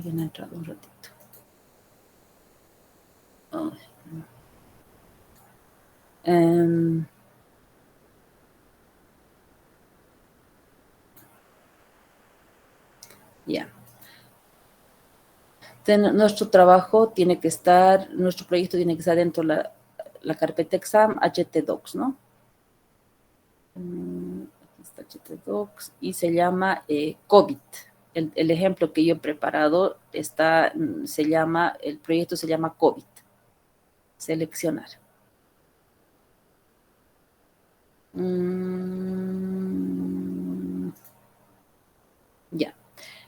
Alguien ha entrado un ratito. Oh. Ya. Nuestro trabajo tiene que estar, nuestro proyecto tiene que estar dentro de la carpeta exam htdocs, ¿no? Aquí está htdocs y se llama COVID. El ejemplo que yo he preparado está, el proyecto se llama COVID. Seleccionar. Ya.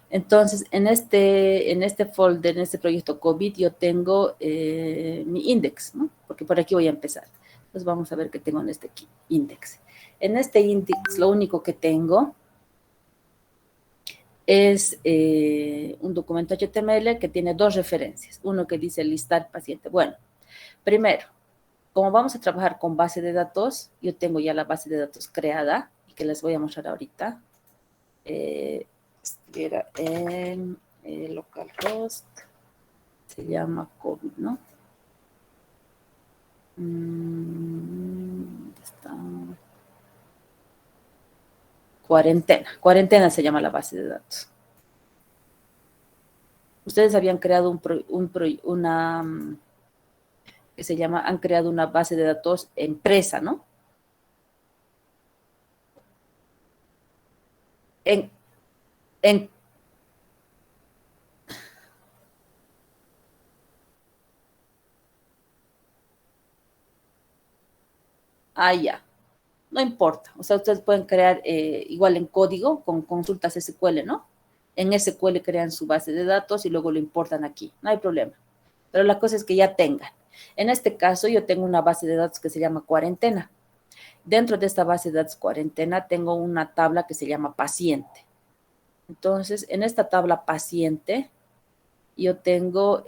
Entonces, en este folder, en este proyecto COVID, yo tengo mi index, ¿no? Porque por aquí voy a empezar. Entonces, vamos a ver qué tengo en este index. En este index, lo único que tengo es un documento HTML que tiene dos referencias. Uno que dice listar paciente. Bueno, primero, como vamos a trabajar con base de datos, yo tengo ya la base de datos creada y que les voy a mostrar ahorita. Era en localhost, se llama COVID, ¿no? ¿Dónde está? Cuarentena se llama la base de datos. Ustedes habían creado que se llama, han creado una base de datos empresa, ¿no? En, en ya. No importa. O sea, ustedes pueden crear igual en código con consultas SQL, ¿no? En SQL crean su base de datos y luego lo importan aquí. No hay problema. Pero la cosa es que ya tengan. En este caso, yo tengo una base de datos que se llama cuarentena. Dentro de esta base de datos cuarentena tengo una tabla que se llama paciente. Entonces, en esta tabla paciente, yo tengo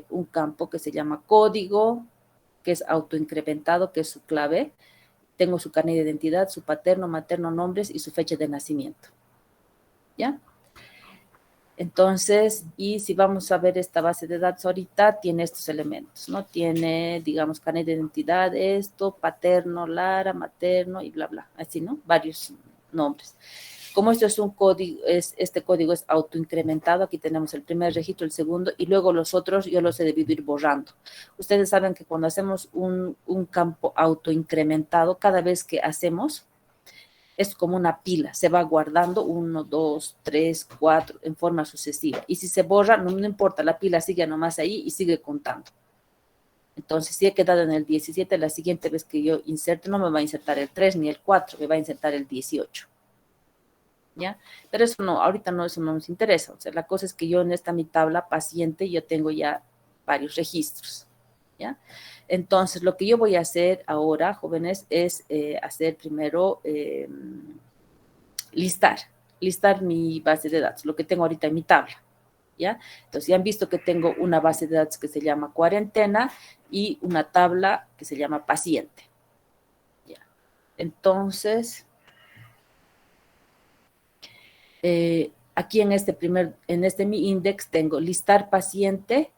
un campo que se llama código, que es autoincrementado, que es su clave. Tengo su carnet de identidad, su paterno, materno, nombres y su fecha de nacimiento. ¿Ya? Entonces, y si vamos a ver esta base de datos ahorita, tiene estos elementos, ¿no? Tiene, digamos, carnet de identidad, esto, paterno, Lara, materno y bla, bla, así, ¿no? Varios nombres. Como esto es un código, este código es autoincrementado, aquí tenemos el primer registro, el segundo, y luego los otros yo los he debido ir borrando. Ustedes saben que cuando hacemos un campo autoincrementado, cada vez que hacemos, es como una pila, se va guardando 1, 2, 3, 4 en forma sucesiva. Y si se borra, no importa, la pila sigue nomás ahí y sigue contando. Entonces, si he quedado en el 17, la siguiente vez que yo inserte, no me va a insertar el 3 ni el 4, me va a insertar el 18. ¿Ya? Pero eso no, ahorita no, eso no nos interesa. O sea, la cosa es que yo en mi tabla paciente, yo tengo ya varios registros. ¿Ya? Entonces, lo que yo voy a hacer ahora, jóvenes, es hacer primero listar mi base de datos, lo que tengo ahorita en mi tabla, ¿ya? Entonces, ya han visto que tengo una base de datos que se llama cuarentena y una tabla que se llama paciente, ¿ya? Entonces, aquí en este mi index tengo listar paciente,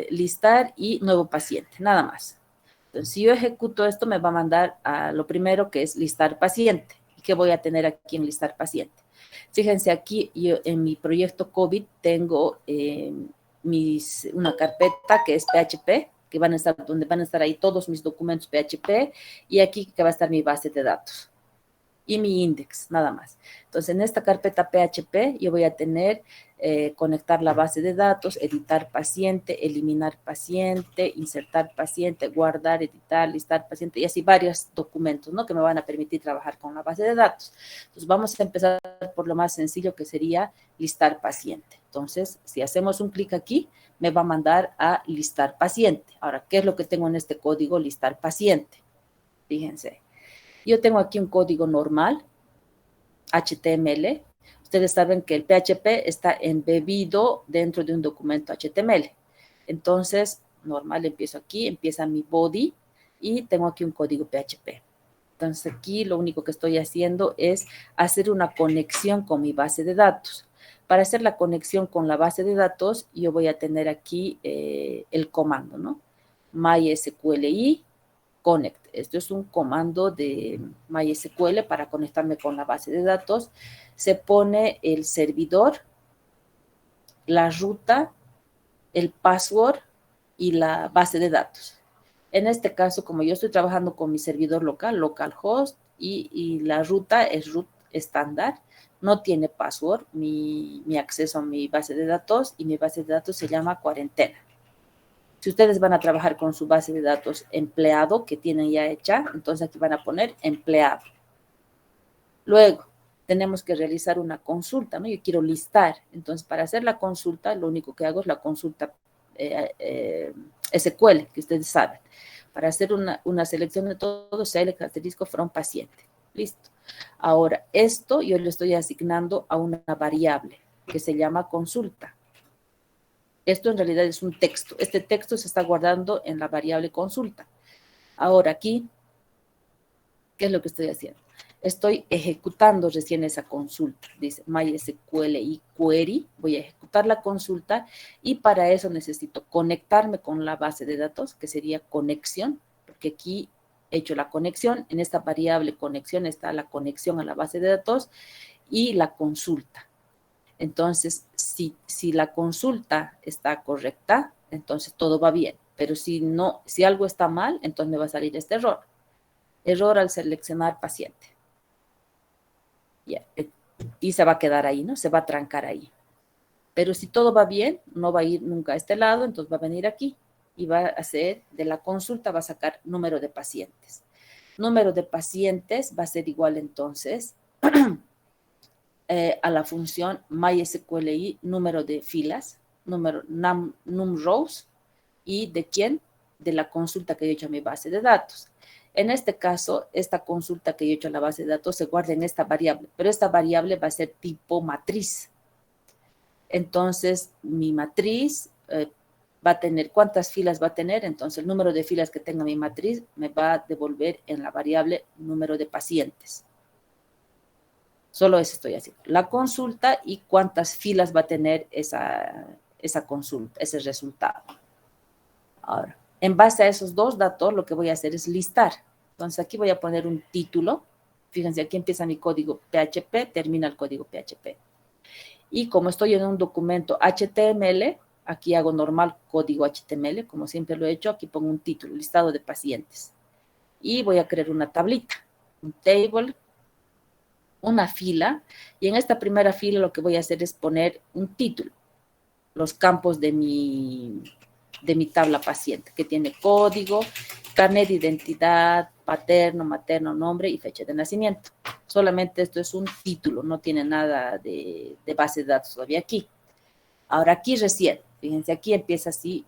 listar y nuevo paciente, nada más. Entonces, si yo ejecuto esto, me va a mandar a lo primero que es listar paciente. ¿Y qué voy a tener aquí en listar paciente? Fíjense aquí, yo en mi proyecto COVID tengo una carpeta que es PHP, donde van a estar ahí todos mis documentos PHP, y aquí que va a estar mi base de datos y mi index, nada más. Entonces, en esta carpeta PHP yo voy a tener conectar la base de datos, editar paciente, eliminar paciente, insertar paciente, guardar, editar, listar paciente y así varios documentos, ¿no? Que me van a permitir trabajar con la base de datos. Entonces, vamos a empezar por lo más sencillo que sería listar paciente. Entonces, si hacemos un clic aquí, me va a mandar a listar paciente. Ahora, ¿qué es lo que tengo en este código listar paciente? Fíjense. Yo tengo aquí un código normal, HTML. Ustedes saben que el PHP está embebido dentro de un documento HTML. Entonces, normal, empiezo aquí, empieza mi body y tengo aquí un código PHP. Entonces, aquí lo único que estoy haciendo es hacer una conexión con mi base de datos. Para hacer la conexión con la base de datos, yo voy a tener aquí el comando, ¿no? MySQLi connect. Esto es un comando de MySQL para conectarme con la base de datos. Se pone el servidor, la ruta, el password y la base de datos. En este caso, como yo estoy trabajando con mi servidor local, localhost, y la ruta es root estándar, no tiene password, mi acceso a mi base de datos, y mi base de datos se llama cuarentena. Si ustedes van a trabajar con su base de datos empleado, que tienen ya hecha, entonces aquí van a poner empleado. Luego, tenemos que realizar una consulta, ¿no? Yo quiero listar. Entonces, para hacer la consulta, lo único que hago es la consulta SQL, que ustedes saben. Para hacer una selección de todo, select asterisco from paciente. Listo. Ahora, esto yo le estoy asignando a una variable que se llama consulta. Esto en realidad es un texto. Este texto se está guardando en la variable consulta. Ahora aquí, ¿qué es lo que estoy haciendo? Estoy ejecutando recién esa consulta. Dice MySQLi query. Voy a ejecutar la consulta y para eso necesito conectarme con la base de datos, que sería conexión, porque aquí he hecho la conexión. En esta variable conexión está la conexión a la base de datos y la consulta. Entonces, si la consulta está correcta, entonces todo va bien. Pero si algo está mal, entonces me va a salir este error. Error al seleccionar paciente. Y se va a quedar ahí, ¿no? Se va a trancar ahí. Pero si todo va bien, no va a ir nunca a este lado, entonces va a venir aquí y va a hacer, de la consulta va a sacar número de pacientes. Número de pacientes va a ser igual entonces a la función MySQLi número de filas, num rows, y ¿de quién? De la consulta que yo he hecho a mi base de datos. En este caso, esta consulta que yo he hecho a la base de datos se guarda en esta variable, pero esta variable va a ser tipo matriz. Entonces, mi matriz va a tener, ¿cuántas filas va a tener? Entonces, el número de filas que tenga mi matriz me va a devolver en la variable número de pacientes. Solo eso estoy haciendo. La consulta y cuántas filas va a tener esa consulta, ese resultado. Ahora, en base a esos dos datos, lo que voy a hacer es listar. Entonces, aquí voy a poner un título. Fíjense, aquí empieza mi código PHP, termina el código PHP. Y como estoy en un documento HTML, aquí hago normal código HTML, como siempre lo he hecho. Aquí pongo un título, listado de pacientes. Y voy a crear una tablita, un table, una fila, y en esta primera fila lo que voy a hacer es poner un título, los campos de mi tabla paciente, que tiene código, carnet de identidad, paterno, materno, nombre y fecha de nacimiento. Solamente esto es un título, no tiene nada de base de datos todavía aquí. Ahora aquí recién, fíjense, aquí empieza así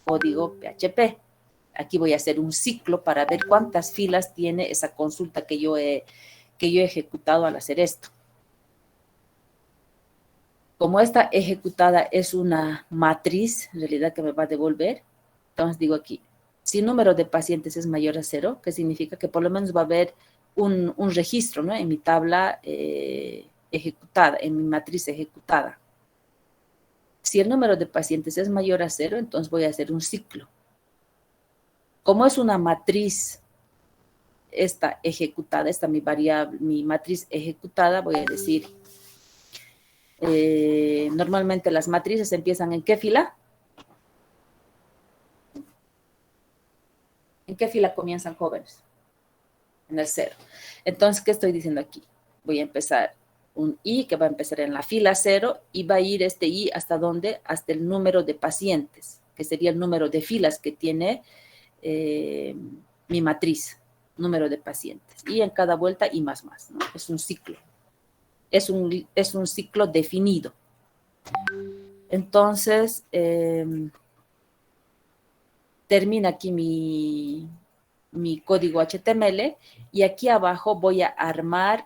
código PHP. Aquí voy a hacer un ciclo para ver cuántas filas tiene esa consulta que yo he ejecutado al hacer esto. Como esta ejecutada es una matriz, en realidad, que me va a devolver, entonces digo aquí, si el número de pacientes es mayor a 0, que significa que por lo menos va a haber un registro, ¿no? En mi tabla ejecutada, en mi matriz ejecutada. Si el número de pacientes es mayor a 0, entonces voy a hacer un ciclo. Como es una matriz esta ejecutada, esta mi variable, mi matriz ejecutada, voy a decir, normalmente las matrices empiezan ¿en qué fila? ¿En qué fila comienzan, jóvenes? En el 0. Entonces, ¿qué estoy diciendo aquí? Voy a empezar un i que va a empezar en la fila 0 y va a ir este i hasta ¿dónde? Hasta el número de pacientes, que sería el número de filas que tiene mi matriz, número de pacientes. Y en cada vuelta y más, ¿no? Es un ciclo. Es un ciclo definido. Entonces, termina aquí mi código HTML y aquí abajo voy a armar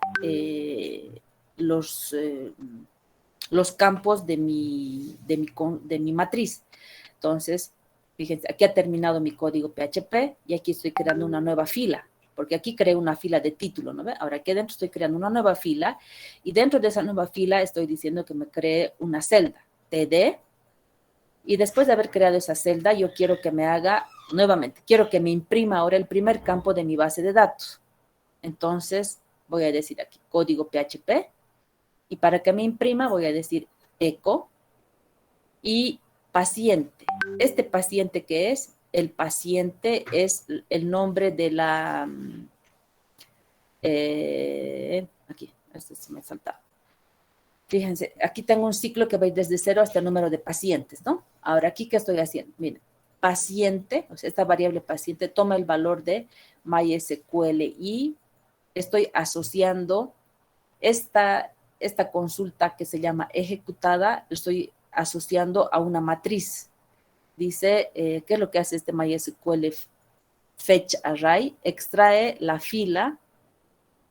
los campos de mi matriz. Entonces, fíjense, aquí ha terminado mi código PHP y aquí estoy creando una nueva fila. porque aquí creé una fila de título, ¿no ve? Ahora aquí dentro estoy creando una nueva fila y dentro de esa nueva fila estoy diciendo que me cree una celda, TD, y después de haber creado esa celda, yo quiero que me haga, nuevamente, quiero que me imprima ahora el primer campo de mi base de datos. Entonces, voy a decir aquí, código PHP, y para que me imprima voy a decir eco y paciente. Este paciente, ¿qué es? El paciente es el nombre de la... aquí, este sí me faltaba. Fíjense, aquí tengo un ciclo que va desde 0 hasta el número de pacientes, ¿no? Ahora, ¿aquí qué estoy haciendo? Miren, paciente, o sea, esta variable paciente toma el valor de MySQL y estoy asociando esta consulta que se llama ejecutada, estoy asociando a una matriz. Dice, ¿qué es lo que hace este MySQL Fetch Array? Extrae la fila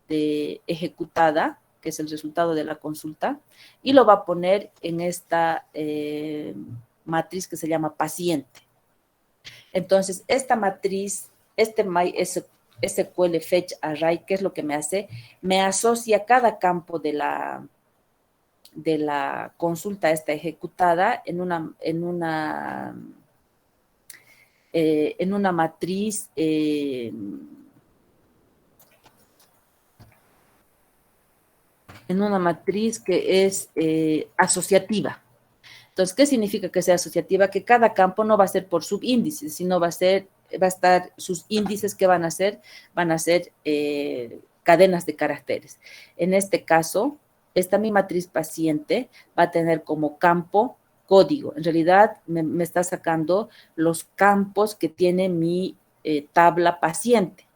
de ejecutada, que es el resultado de la consulta, y lo va a poner en esta matriz que se llama paciente. Entonces, esta matriz, este MySQL Fetch Array, ¿qué es lo que me hace? Me asocia cada campo de la consulta esta ejecutada en una matriz que es asociativa. Entonces, ¿qué significa que sea asociativa? Que cada campo no va a ser por subíndices, sino va a estar sus índices que van a ser cadenas de caracteres. En este caso, esta mi matriz paciente va a tener como campo código. En realidad, me está sacando los campos que tiene mi tabla paciente.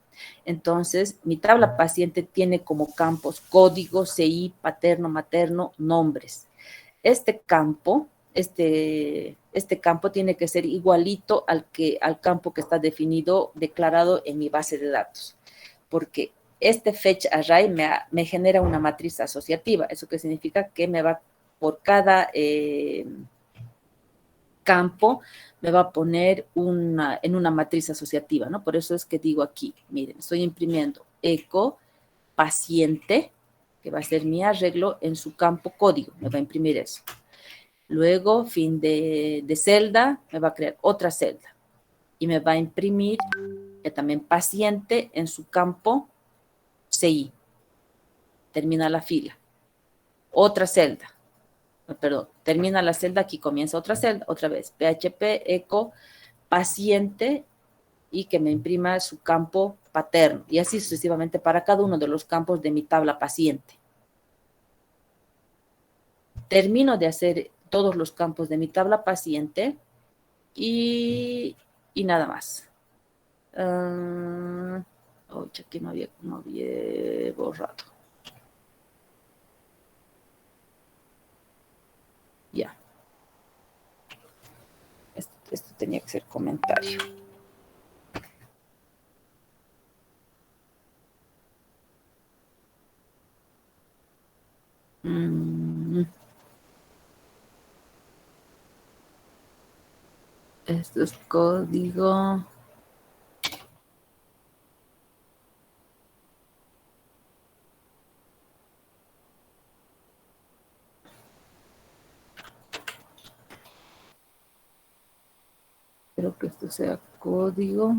Entonces, mi tabla paciente tiene como campos código, CI, paterno, materno, nombres. Este campo tiene que ser igualito al campo que está definido, declarado en mi base de datos, porque este fetch array me genera una matriz asociativa. ¿Eso qué significa? Que me va por cada campo, me va a poner en una matriz asociativa, ¿no? Por eso es que digo aquí, miren, estoy imprimiendo eco paciente, que va a ser mi arreglo en su campo código, me va a imprimir eso. Luego, fin de celda, me va a crear otra celda y me va a imprimir también paciente en su campo CI. Termina la fila. Otra celda. Perdón, termina la celda, aquí comienza otra celda, otra vez. PHP, eco, paciente y que me imprima su campo paterno. Y así sucesivamente para cada uno de los campos de mi tabla paciente. Termino de hacer todos los campos de mi tabla paciente y nada más. Aquí no había borrado. Ya. Esto tenía que ser comentario. Esto es código. Espero que esto sea código.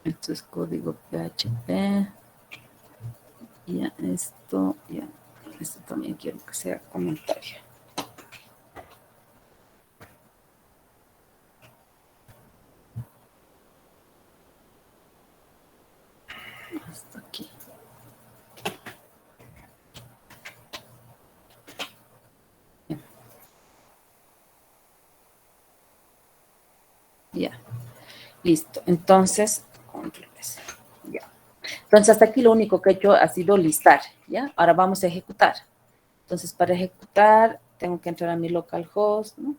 Esto es código PHP. Ya, esto también quiero que sea comentario. Hasta aquí. Bien. Ya, listo. Entonces, ya. Entonces, hasta aquí lo único que he hecho ha sido listar, ¿ya? Ahora vamos a ejecutar. Entonces, para ejecutar, tengo que entrar a mi localhost, ¿no?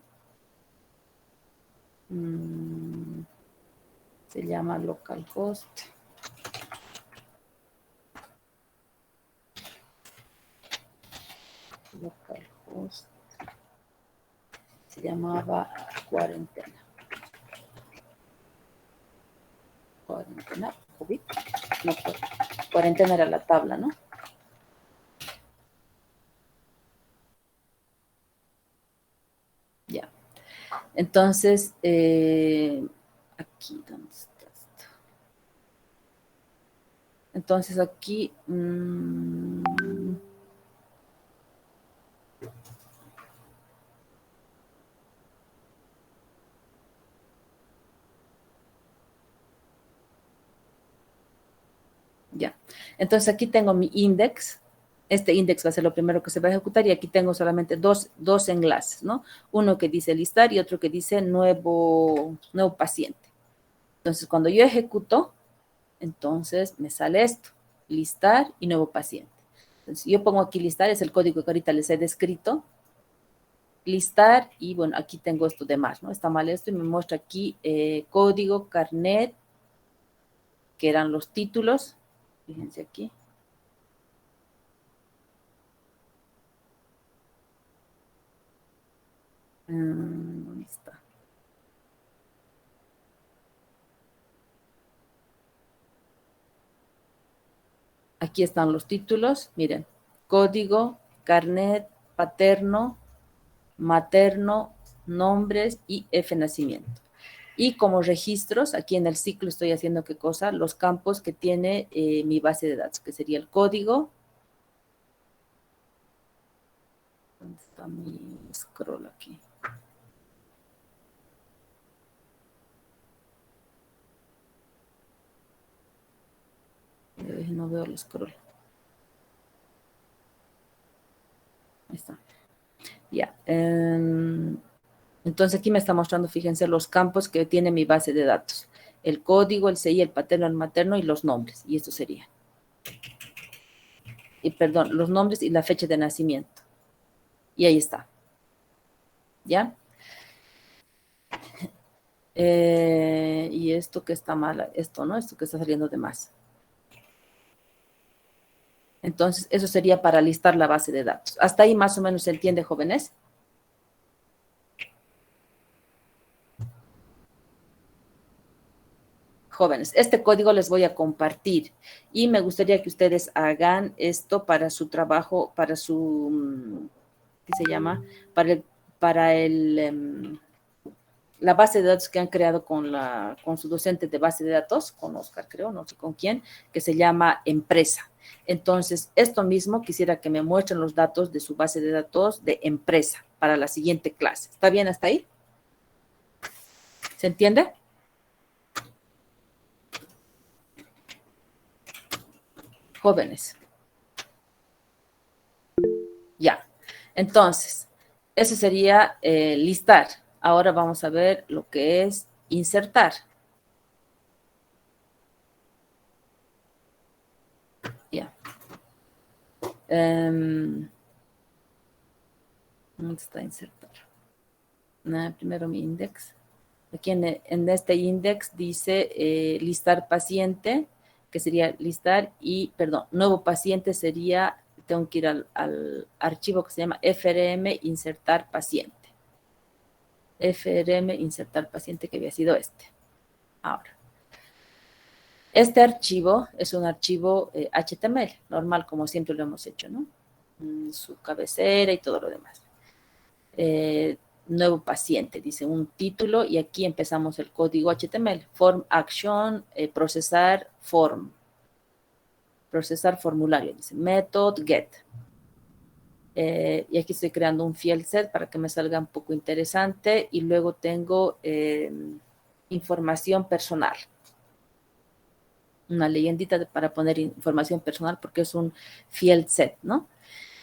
Se llama localhost. llamaba cuarentena. Cuarentena, COVID. No, cuarentena era la tabla, ¿no? Ya. Entonces, aquí, ¿dónde está esto? Entonces, aquí, ya. Entonces, aquí tengo mi index. Este index va a ser lo primero que se va a ejecutar y aquí tengo solamente dos enlaces, ¿no? Uno que dice listar y otro que dice nuevo paciente. Entonces, cuando yo ejecuto, entonces me sale esto, listar y nuevo paciente. Entonces, yo pongo aquí listar, es el código que ahorita les he descrito. Listar y bueno, aquí tengo esto de más, ¿no? Está mal esto y me muestra aquí código, carnet, que eran los títulos. Fíjense aquí. ¿Dónde está? Aquí están los títulos, miren, código, carnet, paterno, materno, nombres y F nacimiento. Y como registros, aquí en el ciclo estoy haciendo qué cosa, los campos que tiene mi base de datos, que sería el código. ¿Dónde está mi scroll aquí? No veo el scroll. Ahí está. Ya. Entonces aquí me está mostrando, fíjense, los campos que tiene mi base de datos. El código, el CI, el paterno, el materno y los nombres. Y esto sería. Y perdón, los nombres y la fecha de nacimiento. Y ahí está. ¿Ya? Y esto que está mal, esto, ¿no? Esto que está saliendo de más. Entonces, eso sería para listar la base de datos. ¿Hasta ahí más o menos se entiende, jóvenes? Jóvenes, este código les voy a compartir y me gustaría que ustedes hagan esto para su trabajo, para su, ¿qué se llama? Para la base de datos que han creado con su docente de base de datos, con Oscar creo, no sé con quién, que se llama empresa. Entonces, esto mismo quisiera que me muestren los datos de su base de datos de empresa para la siguiente clase. ¿Está bien hasta ahí? ¿Se entiende? Jóvenes. Ya. Entonces, eso sería listar. Ahora vamos a ver lo que es insertar. Ya. ¿Dónde está insertar? Primero mi index. Aquí en este index dice listar paciente, que sería listar y, perdón, nuevo paciente sería, tengo que ir al archivo que se llama FRM insertar paciente. FRM insertar paciente que había sido este. Ahora, este archivo es un archivo HTML, normal como siempre lo hemos hecho, ¿no? Su cabecera y todo lo demás. Nuevo paciente, dice un título y aquí empezamos el código HTML. Form action, procesar form. Procesar formulario, dice method get. Y aquí estoy creando un field set para que me salga un poco interesante y luego tengo información personal. Una leyendita para poner información personal porque es un field set, ¿no?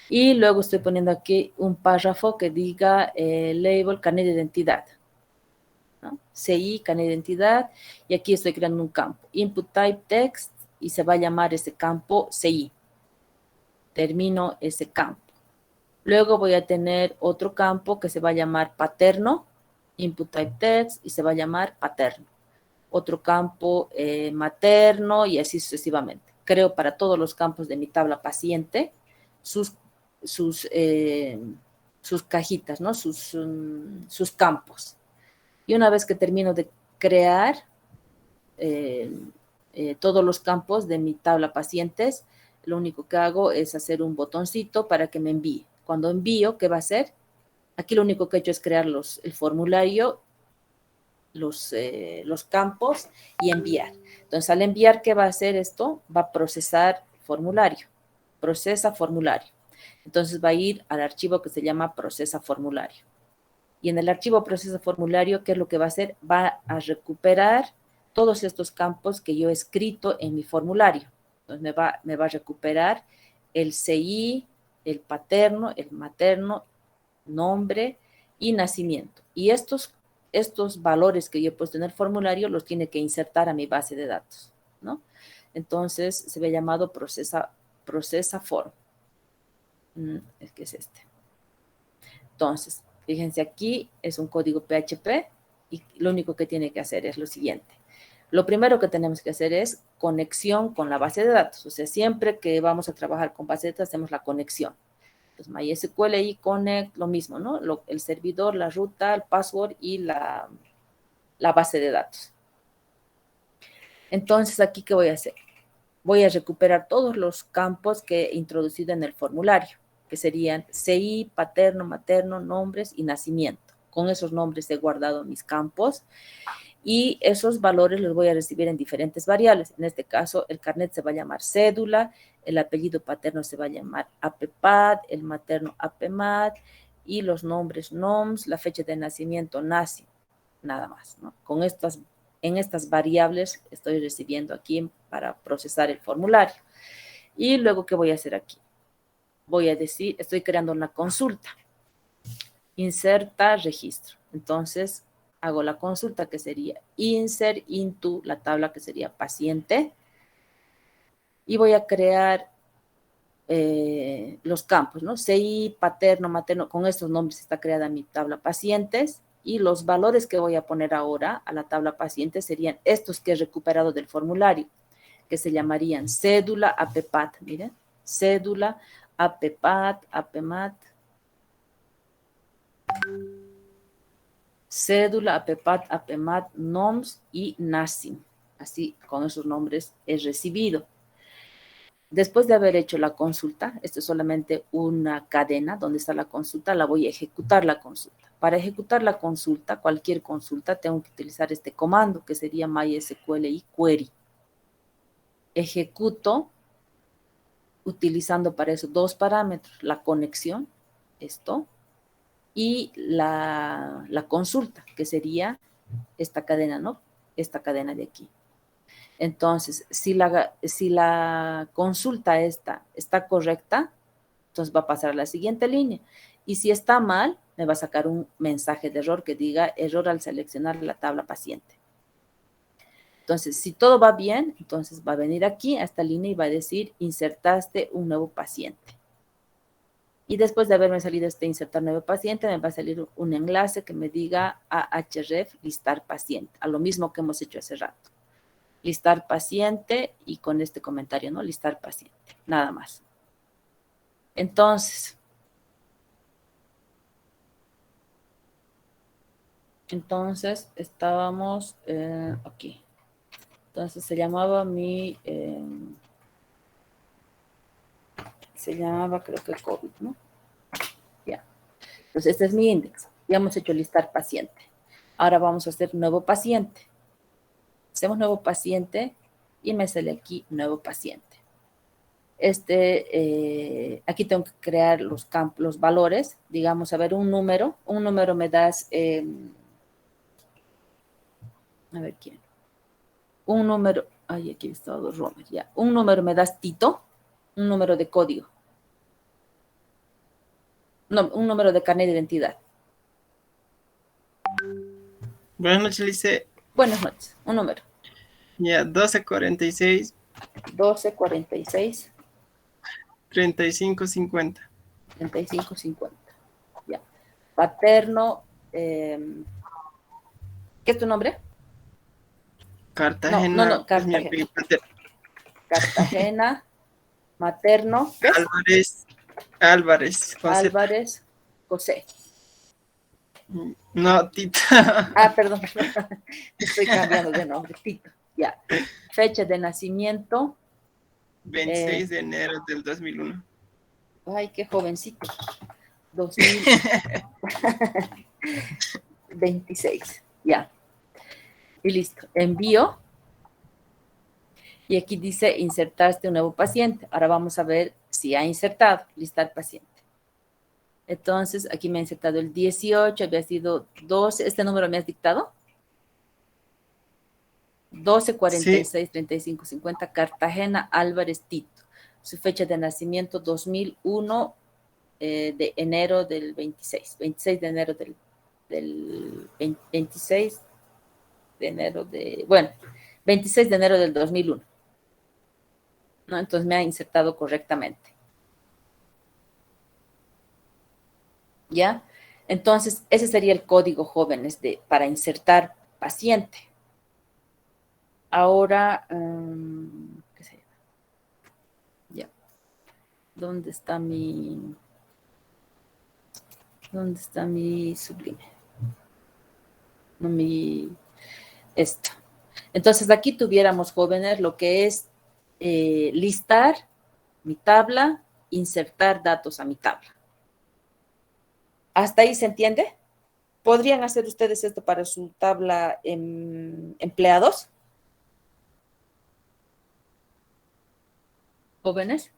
Y luego estoy poniendo aquí un párrafo que diga label carnet de identidad, ¿no? CI, carnet de identidad, y aquí estoy creando un campo, input type text, y se va a llamar ese campo CI. Termino ese campo. Luego voy a tener otro campo que se va a llamar paterno, input type text, y se va a llamar paterno. Otro campo materno y así sucesivamente. Creo para todos los campos de mi tabla paciente sus sus cajitas, ¿no? Sus campos. Y una vez que termino de crear todos los campos de mi tabla pacientes, lo único que hago es hacer un botoncito para que me envíe. Cuando envío, ¿qué va a hacer? Aquí lo único que he hecho es crear el formulario, los campos y enviar. Entonces, al enviar, ¿qué va a hacer esto? Va a procesar formulario. Procesa formulario. Entonces, va a ir al archivo que se llama procesa formulario. Y en el archivo procesa formulario, ¿qué es lo que va a hacer? Va a recuperar todos estos campos que yo he escrito en mi formulario. Entonces, me va a recuperar el CI, el paterno, el materno, nombre y nacimiento. Y estos valores que yo he puesto en el formulario los tiene que insertar a mi base de datos, ¿no? Entonces, se ve llamado procesa form. Es que es este. Entonces, fíjense, aquí es un código PHP y lo único que tiene que hacer es lo siguiente. Lo primero que tenemos que hacer es conexión con la base de datos. O sea, siempre que vamos a trabajar con base de datos, hacemos la conexión. Entonces, MySQL y Connect, lo mismo, ¿no? El servidor, la ruta, el password y la base de datos. Entonces, aquí, ¿qué voy a hacer? Voy a recuperar todos los campos que he introducido en el formulario, que serían CI, paterno, materno, nombres y nacimiento. Con esos nombres he guardado mis campos y esos valores los voy a recibir en diferentes variables. En este caso, el carnet se va a llamar cédula, el apellido paterno se va a llamar APPAD, el materno APMAD y los nombres NOMS, la fecha de nacimiento NACI, nada más, ¿no? En estas variables estoy recibiendo aquí para procesar el formulario. Y luego, ¿qué voy a hacer aquí? Voy a decir, estoy creando una consulta. Inserta registro. Entonces, hago la consulta que sería insert into la tabla que sería paciente. Y voy a crear los campos, ¿no? CI, paterno, materno, con estos nombres está creada mi tabla pacientes. Y los valores que voy a poner ahora a la tabla paciente serían estos que he recuperado del formulario, que se llamarían cédula, APPAT, miren, cédula, APPAT, APMAT, cédula, APPAT, APMAT, NOMS y NACIM. Así, con esos nombres he recibido. Después de haber hecho la consulta, esto es solamente una cadena donde está la consulta, la voy a ejecutar la consulta. Para ejecutar la consulta, cualquier consulta, tengo que utilizar este comando que sería MySQL query. Ejecuto utilizando para eso dos parámetros, la conexión, esto, y la consulta, que sería esta cadena, ¿no? Esta cadena de aquí. Entonces, si la consulta está correcta, entonces va a pasar a la siguiente línea. Y si está mal, me va a sacar un mensaje de error que diga error al seleccionar la tabla paciente. Entonces, si todo va bien, entonces va a venir aquí a esta línea y va a decir insertaste un nuevo paciente. Y después de haberme salido este insertar nuevo paciente, me va a salir un enlace que me diga a href listar paciente, a lo mismo que hemos hecho hace rato. Listar paciente y con este comentario, ¿no? Listar paciente, nada más. Entonces estábamos aquí. Entonces se llamaba creo que COVID, ¿no? Ya. Entonces este es mi índice. Ya hemos hecho listar paciente. Ahora vamos a hacer nuevo paciente. Hacemos nuevo paciente y me sale aquí nuevo paciente. Aquí tengo que crear los valores, digamos, a ver, un número me das, a ver quién, un número, ay, aquí he estado Romer, ya, un número me das Tito, un número de código, no, un número de carnet de identidad. Buenas noches, Lice. Buenas noches, un número. Ya, 1246. 1246. 3550. 3550. Ya. Paterno, ¿qué es tu nombre? Cartagena. No, Cartagena. Cartagena, materno. ¿Ves? Álvarez. Álvarez. José. No, Tito. Ah, perdón, estoy cambiando de nombre, Tito. Ya. Fecha de nacimiento. 26 de enero del 2001. Ay, qué jovencito. 2026. Ya. Y listo. Envío. Y aquí dice insertaste un nuevo paciente. Ahora vamos a ver si ha insertado, listar paciente. Entonces, aquí me ha insertado el 18, había sido 12. ¿Este número me has dictado? 12, Sí, 46, 35, 50, Cartagena Álvarez Tito. Su fecha de nacimiento 2001, de enero del 26. 26 de enero del 26 de enero de, bueno, 26 de enero del 2001. ¿No? Entonces me ha insertado correctamente. ¿Ya? Entonces, ese sería el código, jóvenes, para insertar paciente. Ahora, ¿qué se llama? Ya. ¿Dónde está mi sublime? No, esto. Entonces, aquí tuviéramos, jóvenes, lo que es listar mi tabla, insertar datos a mi tabla. ¿Hasta ahí se entiende? ¿Podrían hacer ustedes esto para su tabla empleados? Jóvenes.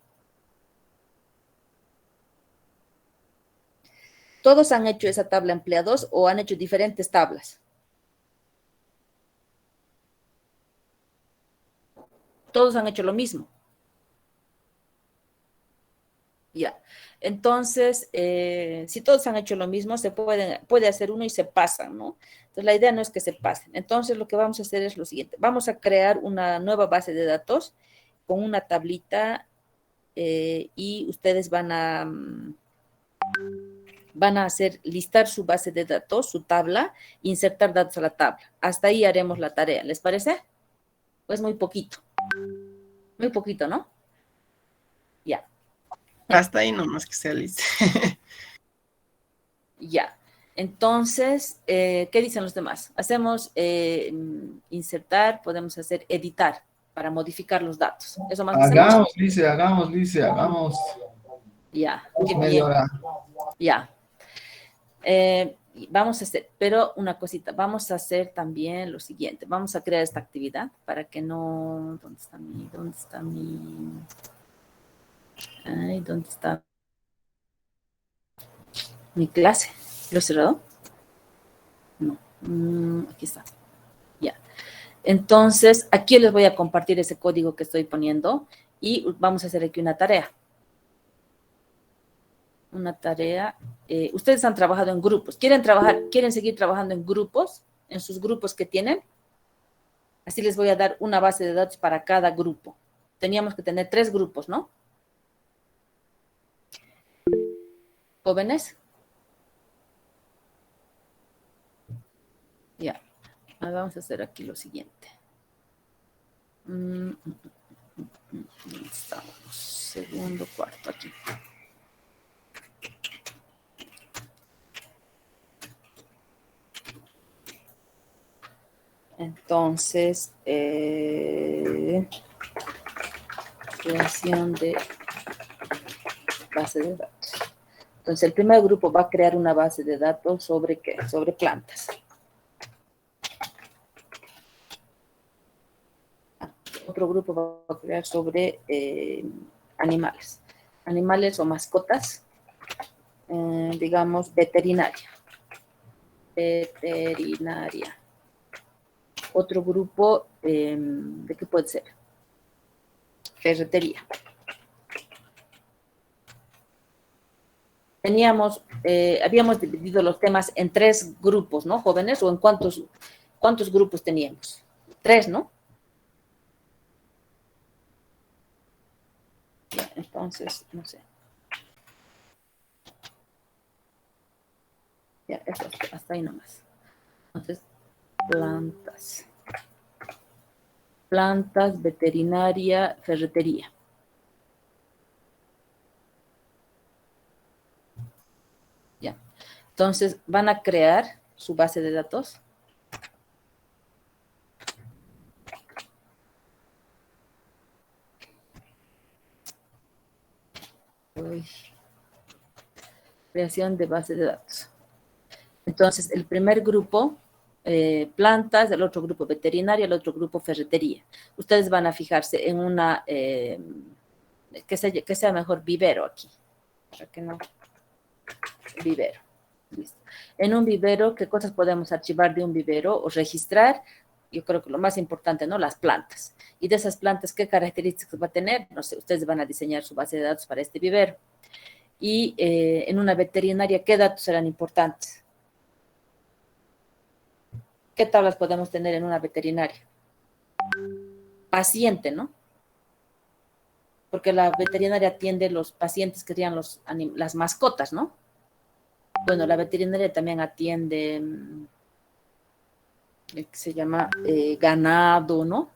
¿Todos han hecho esa tabla empleados o han hecho diferentes tablas? Todos han hecho lo mismo. Ya. Entonces, si todos han hecho lo mismo, puede hacer uno y se pasan, ¿no? Entonces, la idea no es que se pasen. Entonces, lo que vamos a hacer es lo siguiente. Vamos a crear una nueva base de datos con una tablita y ustedes van a hacer listar su base de datos, su tabla, insertar datos a la tabla. Hasta ahí haremos la tarea. ¿Les parece? Pues muy poquito, ¿no? Ya, hasta ahí nomás que sea listo. ya. Entonces, ¿qué dicen los demás? Hacemos insertar, podemos hacer editar para modificar los datos. ¿Eso más hacemos? Hagamos, Lice, hagamos. Ya, qué Media bien. hora. Ya. Vamos a hacer, pero una cosita, vamos a hacer también lo siguiente. Vamos a crear esta actividad para que no... ¿Dónde está mi clase? ¿Lo he cerrado? No. Aquí está. Ya. Entonces, aquí les voy a compartir ese código que estoy poniendo y vamos a hacer aquí una tarea. Ustedes han trabajado en grupos. ¿Quieren seguir trabajando en grupos? ¿En sus grupos que tienen? Así les voy a dar una base de datos para cada grupo. Teníamos que tener 3 grupos, ¿no? ¿Jóvenes? Ya. Vamos a hacer aquí lo siguiente. Estamos. Segundo, cuarto, aquí. Entonces, creación de base de datos. Entonces, el primer grupo va a crear una base de datos sobre ¿qué? Sobre plantas. Otro grupo va a crear sobre animales. Animales o mascotas, digamos, veterinaria. Otro grupo, ¿de qué puede ser? Ferretería. Habíamos dividido los temas en 3 grupos, ¿no, jóvenes? ¿O en cuántos grupos teníamos? 3, ¿no? Ya, entonces, no sé. Ya, eso, hasta ahí nomás. Entonces, plantas, veterinaria, ferretería. Ya. Entonces, van a crear su base de datos. Uy. Creación de base de datos. Entonces, el primer grupo, plantas, el otro grupo veterinaria, el otro grupo ferretería. Ustedes van a fijarse en una, que sea mejor vivero aquí. Para que no, vivero. Listo. En un vivero, ¿qué cosas podemos archivar de un vivero o registrar? Yo creo que lo más importante, ¿no? Las plantas. Y de esas plantas, ¿qué características va a tener? No sé, ustedes van a diseñar su base de datos para este vivero. Y en una veterinaria, ¿qué datos serán importantes? ¿Qué tablas podemos tener en una veterinaria? Paciente, ¿no? Porque la veterinaria atiende los pacientes que serían las mascotas, ¿no? Bueno, la veterinaria también atiende, que se llama ganado, ¿no?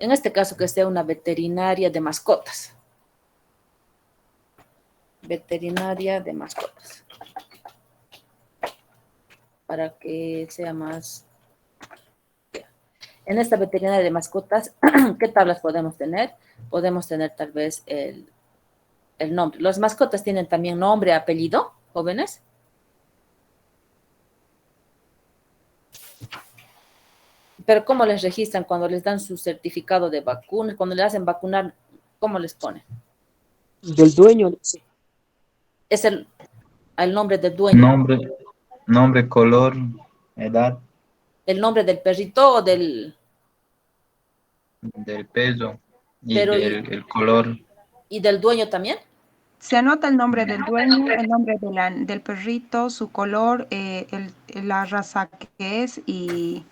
En este caso, que sea una veterinaria de mascotas. Veterinaria de mascotas. Para que sea más... En esta veterinaria de mascotas, ¿qué tablas podemos tener? Podemos tener tal vez el nombre. ¿Las mascotas tienen también nombre, apellido, jóvenes? Pero ¿cómo les registran cuando les dan su certificado de vacuna? Cuando le hacen vacunar, ¿cómo les ponen? Del dueño, dice. Es el nombre del dueño. Nombre, color, edad, El nombre del perrito o del... del peso y Pero el color. ¿Y del dueño también? Se anota el nombre del dueño, el nombre del perrito, su color, la raza que es y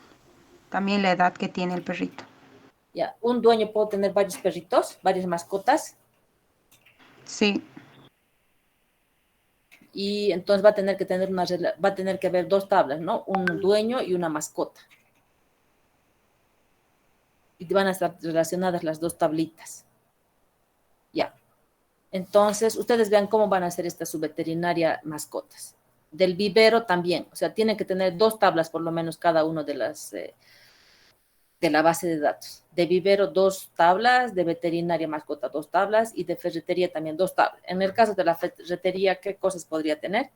también la edad que tiene el perrito. Ya, un dueño puede tener varios perritos, varias mascotas, Sí, y entonces va a tener que tener va a tener que haber dos tablas, ¿no? Un dueño y una mascota. Y van a estar relacionadas las dos tablitas. Ya. Entonces, ustedes vean cómo van a hacer esta subveterinaria mascotas. Del vivero también, o sea, tienen que tener dos tablas por lo menos cada uno de las de la base de datos. De vivero, dos tablas, de veterinaria mascota, dos tablas, y de ferretería también dos tablas. En el caso de la ferretería, ¿qué cosas podría tener?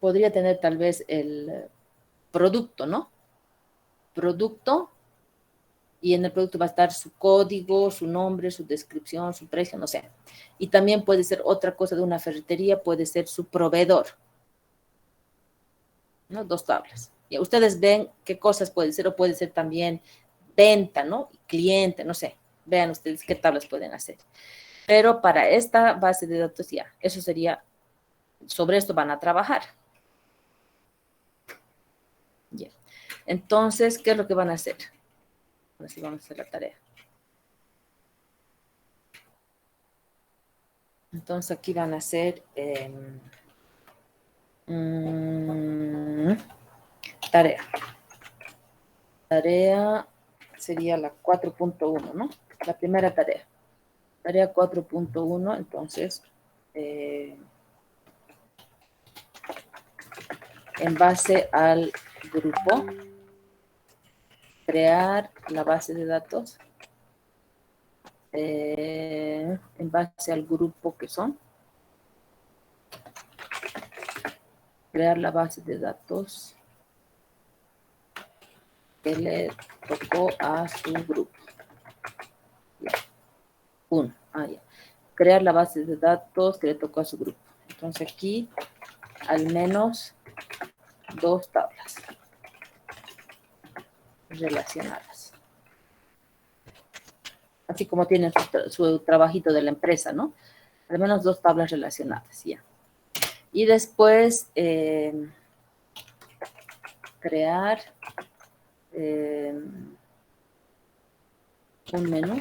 Podría tener tal vez el producto, ¿no? Producto, y en el producto va a estar su código, su nombre, su descripción, su precio, no sé. Y también puede ser otra cosa de una ferretería, puede ser su proveedor, ¿no? Dos tablas. Y ustedes ven qué cosas puede ser, o puede ser también venta, ¿no? Cliente, no sé. Vean ustedes qué tablas pueden hacer. Pero para esta base de datos ya, eso sería, sobre esto van a trabajar. Ya. Entonces, ¿qué es lo que van a hacer? Así vamos a hacer la tarea. Entonces aquí van a hacer tarea. Tarea sería la 4.1, ¿no? La primera tarea. Tarea 4.1, entonces, en base al grupo, crear la base de datos. En base al grupo que son, crear la base de datos que le tocó a su grupo. Ya. Uno. Ya. Crear la base de datos que le tocó a su grupo. Entonces aquí al menos dos tablas relacionadas. Así como tienen su trabajito de la empresa, ¿no? Al menos dos tablas relacionadas, ya. Y después crear un menú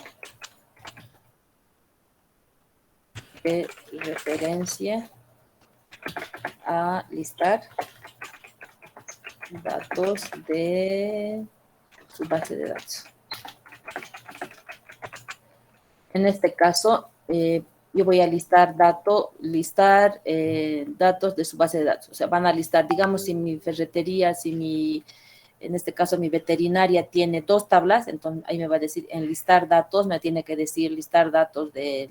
de referencia a listar datos de su base de datos. En este caso, yo voy a listar datos de su base de datos. O sea, van a listar, digamos, si mi ferretería, en este caso mi veterinaria tiene 2 tablas, entonces ahí me va a decir en listar datos, me tiene que decir listar datos de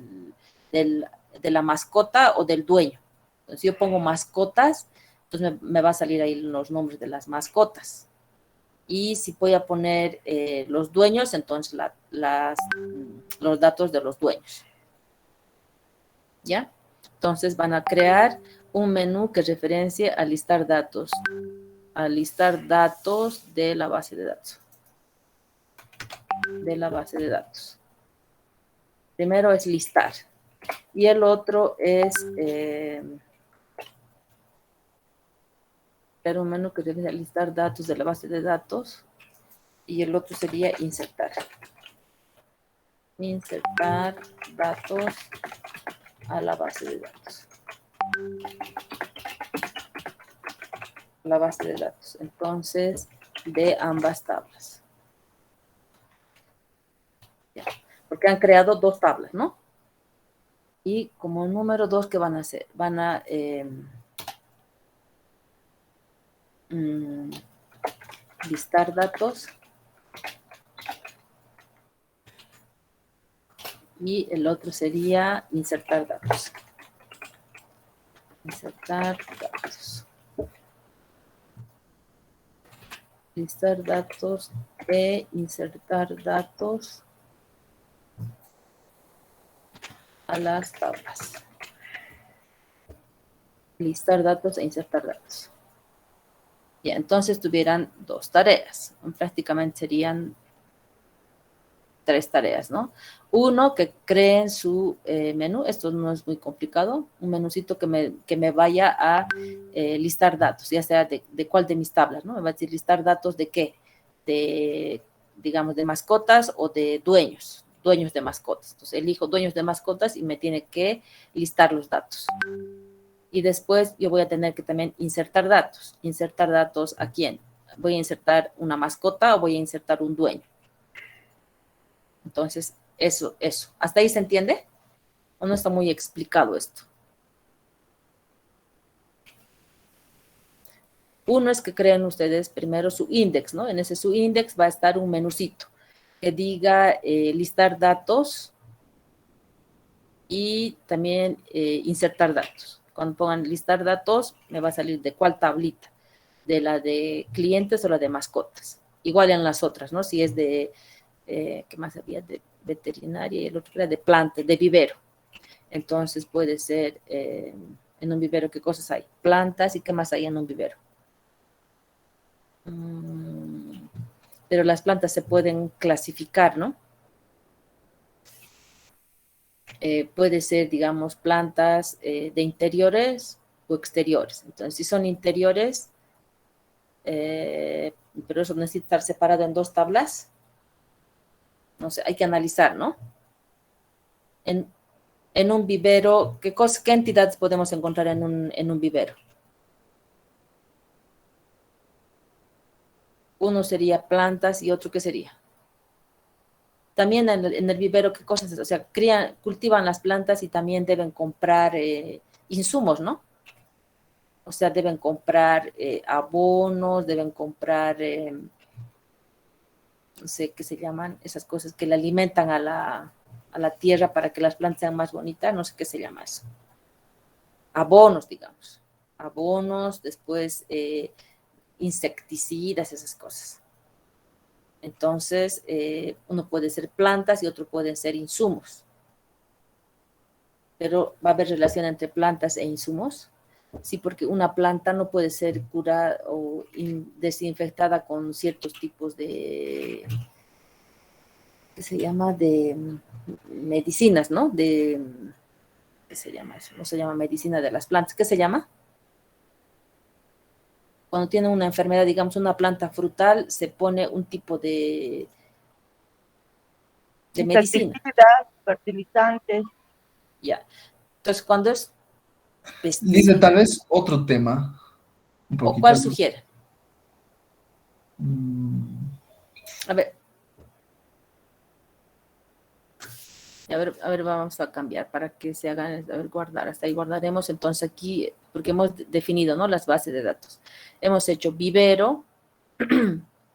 la mascota o del dueño. Entonces, si yo pongo mascotas, entonces me va a salir ahí los nombres de las mascotas. Y si voy a poner los dueños, entonces los datos de los dueños. ¿Ya? Entonces van a crear un menú que referencie a listar datos de la base de datos. Primero es listar. Y el otro es crear un menú que refiere a listar datos de la base de datos. Y el otro sería insertar. Insertar datos a la base de datos. La base de datos. Entonces, de ambas tablas. Ya. Porque han creado 2 tablas, ¿no? Y como número 2, ¿qué van a hacer? Van a listar datos. Y el otro sería insertar datos. Insertar datos. Listar datos e insertar datos a las tablas. Listar datos e insertar datos. Ya, entonces tuvieran 2 tareas. Prácticamente serían 3 tareas, ¿no? Uno, que creen su menú. Esto no es muy complicado. Un menucito que me vaya a listar datos, ya sea de cuál de mis tablas, ¿no? Me va a decir listar datos de qué. Digamos, de mascotas o de dueños de mascotas. Entonces, elijo dueños de mascotas y me tiene que listar los datos. Y después yo voy a tener que también insertar datos. ¿Insertar datos a quién? ¿Voy a insertar una mascota o voy a insertar un dueño? Entonces, eso. ¿Hasta ahí se entiende? ¿O no está muy explicado esto? Uno es que creen ustedes primero su index, ¿no? En ese su index va a estar un menucito que diga listar datos y también insertar datos. Cuando pongan listar datos, me va a salir de cuál tablita, de la de clientes o la de mascotas. Igual en las otras, ¿no? Si es de, ¿qué más había? De veterinaria y el otro era de plantas, de vivero. Entonces puede ser en un vivero, ¿qué cosas hay? Plantas y qué más hay en un vivero. Pero las plantas se pueden clasificar, ¿no? Puede ser, digamos, plantas de interiores o exteriores. Entonces, si son interiores, pero eso necesita estar separado en 2 tablas. No sé, hay que analizar, ¿no? En un vivero, ¿qué entidades podemos encontrar en un vivero? Uno sería plantas y otro, ¿qué sería? También en el vivero, ¿qué cosas? O sea, cultivan las plantas y también deben comprar insumos, ¿no? O sea, deben comprar abonos, deben comprar, no sé qué se llaman, esas cosas que le alimentan a la tierra para que las plantas sean más bonitas, no sé qué se llama eso. Abonos, digamos. Abonos, después insecticidas, esas cosas. Entonces, uno puede ser plantas y otro pueden ser insumos. Pero va a haber relación entre plantas e insumos. Sí, porque una planta no puede ser curada o desinfectada con ciertos tipos de, ¿qué se llama? De medicinas, ¿no? ¿Qué se llama eso? No se llama medicina de las plantas. ¿Qué se llama? Cuando tiene una enfermedad, digamos, una planta frutal, se pone un tipo de medicina. Fertilizantes. Ya. Entonces, cuando es Dice tal vez otro tema. Un ¿O poquito. cuál sugiere? A ver. A ver, vamos a cambiar para que se hagan, a ver, guardar, hasta ahí guardaremos. Entonces aquí, porque hemos definido, ¿no? Las bases de datos. Hemos hecho vivero,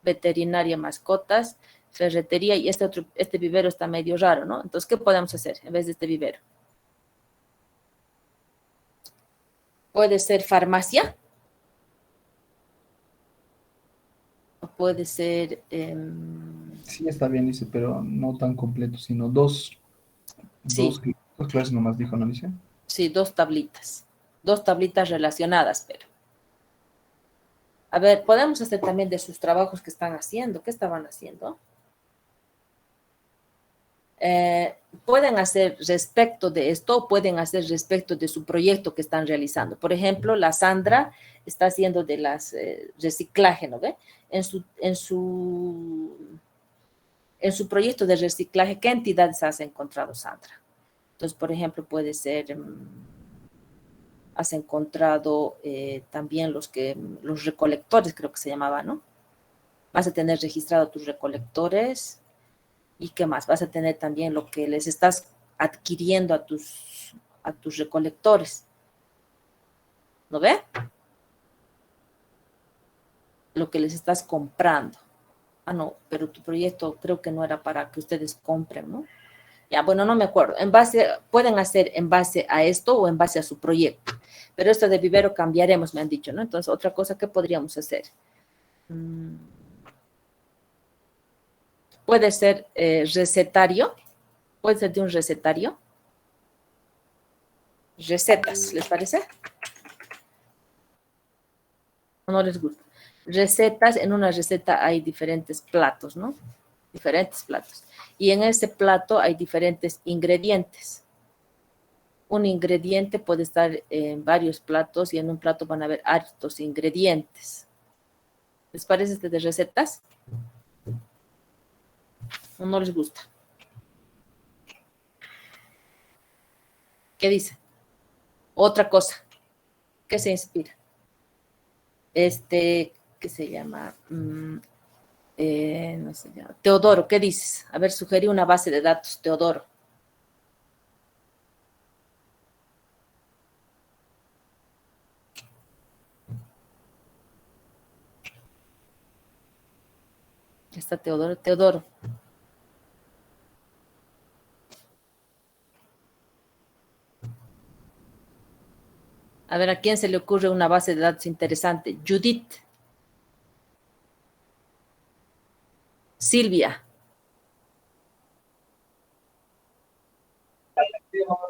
veterinaria, mascotas, ferretería, y este vivero está medio raro, ¿no? Entonces, ¿qué podemos hacer en vez de este vivero? Puede ser farmacia, o puede ser, Sí, está bien, dice, pero no tan completo, sino dos, sí, dos clases nomás dijo, ¿no dice? sí, dos tablitas relacionadas, pero. A ver, podemos hacer también de sus trabajos que están haciendo. ¿Qué estaban haciendo? Pueden hacer respecto de esto o pueden hacer respecto de su proyecto que están realizando. Por ejemplo, la Sandra está haciendo de las reciclaje, ¿no ve? En su proyecto de reciclaje, ¿qué entidades has encontrado, Sandra? Entonces, por ejemplo, puede ser, has encontrado también los recolectores, creo que se llamaba, ¿no? Vas a tener registrado tus recolectores. ¿Y qué más? Vas a tener también lo que les estás adquiriendo a tus recolectores. ¿No ve? Lo que les estás comprando. Ah, no, pero tu proyecto creo que no era para que ustedes compren, ¿no? Ya, bueno, no me acuerdo. Pueden hacer en base a esto o en base a su proyecto. Pero esto de vivero cambiaremos, me han dicho, ¿no? Entonces, otra cosa que podríamos hacer. Puede ser recetario. Puede ser de un recetario. Recetas, ¿les parece? ¿O no les gusta? Recetas, en una receta hay diferentes platos, ¿no? Diferentes platos. Y en ese plato hay diferentes ingredientes. Un ingrediente puede estar en varios platos y en un plato van a haber hartos ingredientes. ¿Les parece este de recetas? ¿O no les gusta? ¿Qué dice? Otra cosa. ¿Qué se inspira? ¿Qué se llama? No se llama. Teodoro, ¿qué dices? A ver, sugerí una base de datos, Teodoro. Está Teodoro. Teodoro. A ver, ¿a quién se le ocurre una base de datos interesante? Judith. Silvia.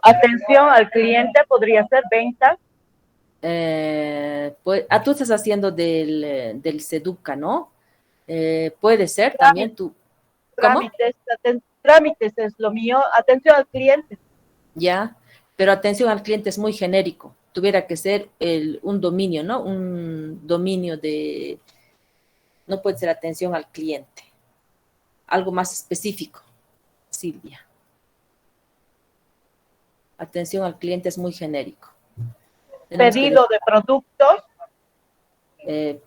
Atención al cliente podría ser ventas. Pues, tú estás haciendo del Seduca, ¿no? Puede ser también tú. ¿Cómo? Trámites es lo mío. Atención al cliente. Ya, pero atención al cliente es muy genérico. Tuviera que ser un dominio, ¿no? Un dominio de... No puede ser atención al cliente. Algo más específico, Silvia. Atención al cliente es muy genérico. Pedido de productos.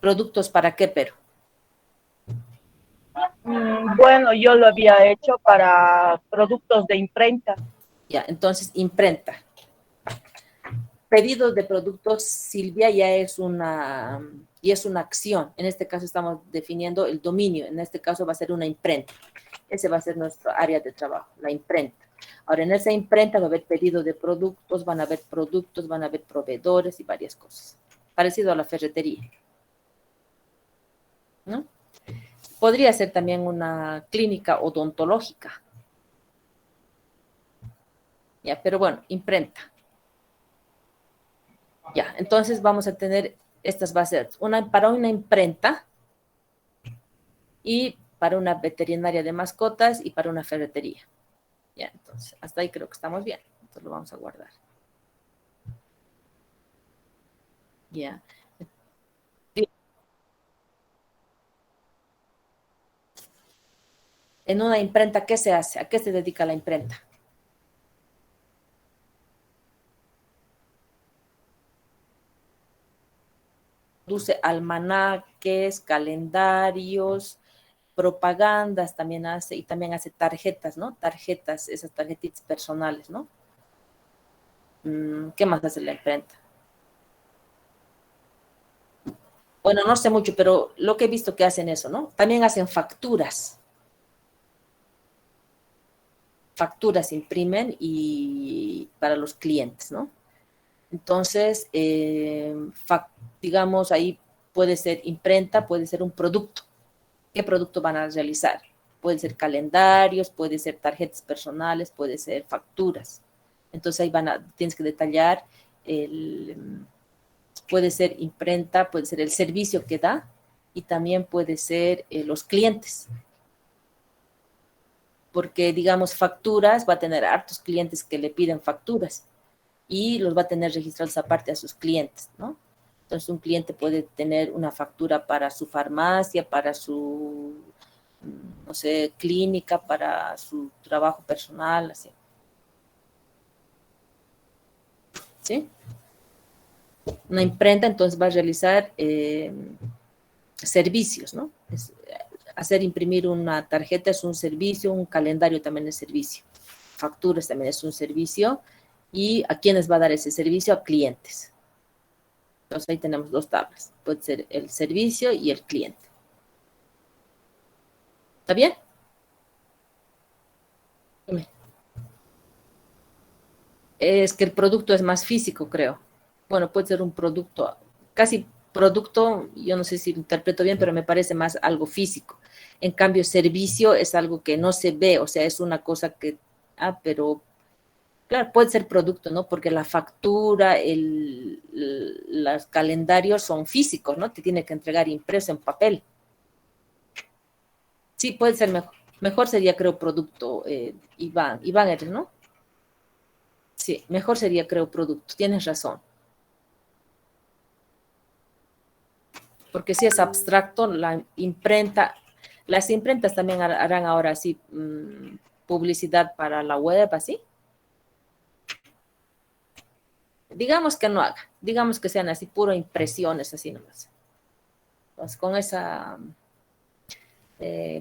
¿Productos para qué, pero? Bueno, yo lo había hecho para productos de imprenta. Ya, entonces, imprenta. Pedidos de productos, Silvia, ya es una acción. En este caso estamos definiendo el dominio. En este caso va a ser una imprenta. Ese va a ser nuestro área de trabajo, la imprenta. Ahora, en esa imprenta va a haber pedido de productos, van a haber proveedores y varias cosas. Parecido a la ferretería, ¿no? Podría ser también una clínica odontológica. Ya, pero bueno, imprenta. Ya, entonces vamos a tener estas bases. Para una imprenta y para una veterinaria de mascotas y para una ferretería. Ya, entonces, hasta ahí creo que estamos bien. Entonces lo vamos a guardar. Ya. En una imprenta, ¿qué se hace? ¿A qué se dedica la imprenta? Produce almanaques, calendarios, propagandas también hace, y también hace tarjetas, ¿no? Tarjetas, esas tarjetitas personales, ¿no? ¿Qué más hace la imprenta? Bueno, no sé mucho, pero lo que he visto que hacen eso, ¿no? También hacen facturas. Facturas imprimen y para los clientes, ¿no? Entonces, digamos, ahí puede ser imprenta, puede ser un producto. ¿Qué producto van a realizar? Pueden ser calendarios, puede ser tarjetas personales, puede ser facturas. Entonces ahí tienes que detallar, puede ser imprenta, puede ser el servicio que da y también puede ser los clientes. Porque, digamos, facturas, va a tener hartos clientes que le piden facturas y los va a tener registrados aparte a sus clientes, ¿no? Entonces, un cliente puede tener una factura para su farmacia, para su, no sé, clínica, para su trabajo personal, así. ¿Sí? Una imprenta, entonces, va a realizar servicios, ¿no? Hacer imprimir una tarjeta es un servicio, un calendario también es servicio. Facturas también es un servicio. ¿Y a quiénes va a dar ese servicio? A clientes. Entonces ahí tenemos dos tablas. Puede ser el servicio y el cliente. ¿Está bien? Es que el producto es más físico, creo. Bueno, puede ser un producto, casi producto, yo no sé si lo interpreto bien, pero me parece más algo físico. En cambio, servicio es algo que no se ve, o sea, es una cosa que, pero claro, puede ser producto, ¿no? Porque la factura, los calendarios son físicos, ¿no? Te tiene que entregar impreso en papel. Sí, puede ser mejor. Mejor sería, creo, producto, Iván. Iván eres, ¿no? Sí, mejor sería, creo, producto. Tienes razón. Porque si es abstracto, la imprenta, las imprentas también harán ahora así publicidad para la web, así. Digamos que no haga, digamos que sean así, puro impresiones, así nomás. Entonces,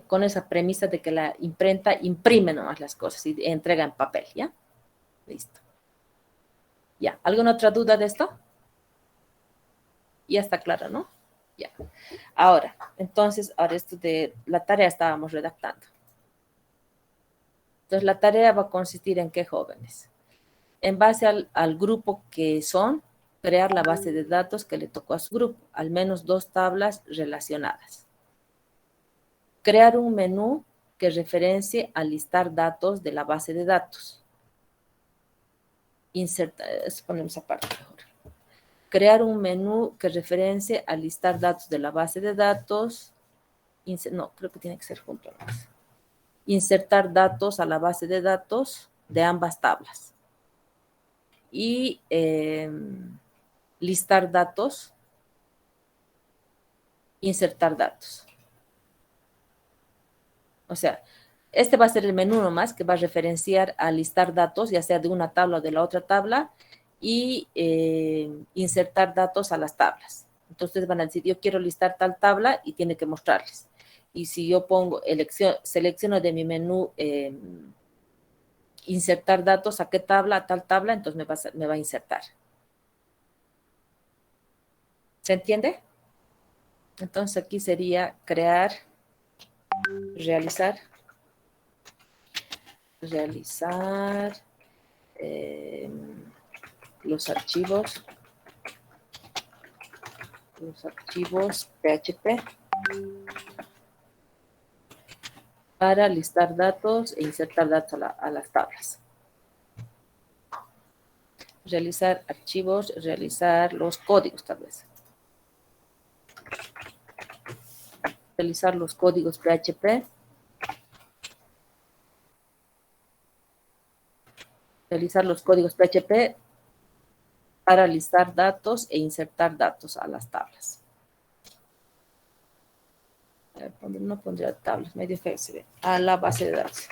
con esa premisa de que la imprenta imprime nomás las cosas y entrega en papel, ¿ya? Listo. ¿Ya? ¿Alguna otra duda de esto? Ya está claro, ¿no? Ya. Ahora, entonces, ahora esto de la tarea estábamos redactando. Entonces, la tarea va a consistir en qué, jóvenes. En base al grupo que son, crear la base de datos que le tocó a su grupo, al menos 2 tablas relacionadas. Crear un menú que referencie a listar datos de la base de datos. Ponemos aparte mejor. Crear un menú que referencie a listar datos de la base de datos. No, creo que tiene que ser junto a más. Insertar datos a la base de datos de ambas tablas. Y listar datos, insertar datos. O sea, este va a ser el menú nomás que va a referenciar a listar datos, ya sea de una tabla o de la otra tabla, y insertar datos a las tablas. Entonces van a decir, yo quiero listar tal tabla y tiene que mostrarles. Y si yo pongo, selecciono de mi menú insertar datos, ¿a qué tabla? A tal tabla, entonces me va a insertar. ¿Se entiende? Entonces aquí sería crear, realizar los archivos PHP para listar datos e insertar datos a las tablas. Realizar archivos, realizar los códigos tal vez. Realizar los códigos PHP. Realizar los códigos PHP para listar datos e insertar datos a las tablas. No pondría tablas, medio feo se ve. A la base de datos.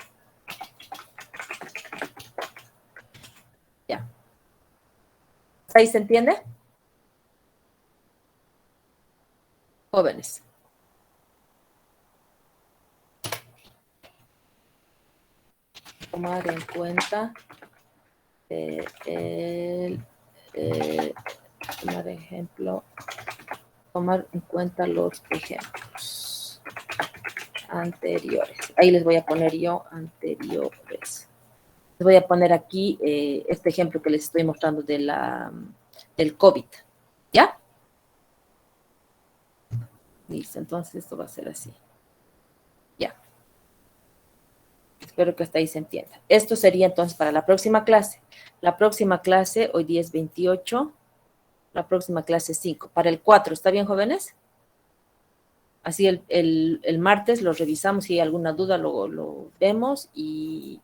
Ya. ¿Ahí se entiende? Jóvenes. tomar en cuenta tomar en cuenta los ejemplos anteriores. Ahí les voy a poner yo anteriores. Les voy a poner aquí este ejemplo que les estoy mostrando del COVID. ¿Ya? Listo, entonces esto va a ser así. Ya. Espero que hasta ahí se entienda. Esto sería entonces para la próxima clase. La próxima clase, hoy día es 28. La próxima clase es 5. Para el 4, ¿está bien, jóvenes? Así el martes lo revisamos. Si hay alguna duda, lo vemos y